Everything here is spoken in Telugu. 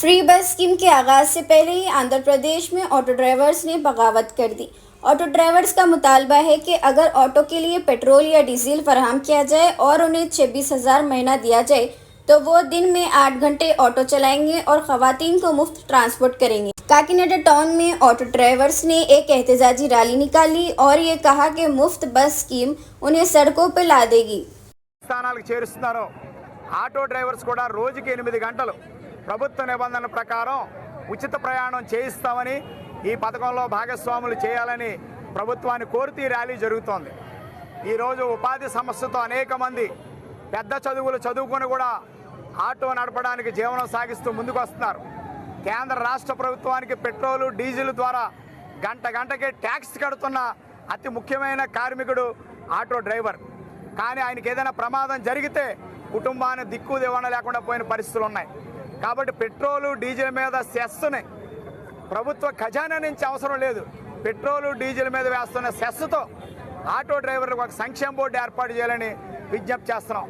फ्री बस स्कीम के आगाज से पहले ही आंध्र प्रदेश में ऑटो ड्राइवर्स ने बगावत कर दी। ऑटो ड्राइवर्स का मुतालबा है कि अगर ऑटो के लिए पेट्रोल या डीजल फराहम किया जाए और उन्हें 26,000 महीना दिया जाए तो वो दिन में 8 घंटे ऑटो चलाएंगे और खवातीन को मुफ्त ट्रांसपोर्ट करेंगे। काकीनाडा टाउन में ऑटो ड्राइवर्स ने एक एहतजाजी रैली निकाली और ये कहा कि मुफ्त बस स्कीम उन्हें सड़कों पर ला देगी। స్థానాలకు చేరుస్తున్నారు ఆటో డ్రైవర్స్ కూడా రోజుకి 8 గంటలు ప్రభుత్వ నిబంధనల ప్రకారం ఉచిత ప్రయాణం చేయిస్తామని ఈ పథకంలో భాగస్వాములు చేయాలని ప్రభుత్వాన్ని కోరుతూ ఈ ర్యాలీ జరుగుతోంది। ఈ రోజు ఉపాధి సమస్యతో అనేక మంది పెద్ద చదువులు చదువుకొని కూడా ఆటో నడపడానికి జీవనం సాగిస్తూ ముందుకు వస్తున్నారు। కేంద్ర రాష్ట్ర ప్రభుత్వానికి పెట్రోల్ డీజిల్ ద్వారా గంటకే ట్యాక్స్ కడుతున్న అతి ముఖ్యమైన కార్మికుడు ఆటో డ్రైవర్। కానీ ఆయనకి ఏదైనా ప్రమాదం జరిగితే కుటుంబాన్ని దిక్కు దివాణ లేకుండా పోయిన పరిస్థితులు ఉన్నాయి। కాబట్టి పెట్రోలు డీజిల్ మీద సెస్సుని ప్రభుత్వ ఖజానా నుంచి అవసరం లేదు, పెట్రోలు డీజిల్ మీద వేస్తున్న సెస్సుతో ఆటో డ్రైవర్లకు ఒక సంక్షేమ బోర్డు ఏర్పాటు చేయాలని విజ్ఞప్తి చేస్తున్నాం।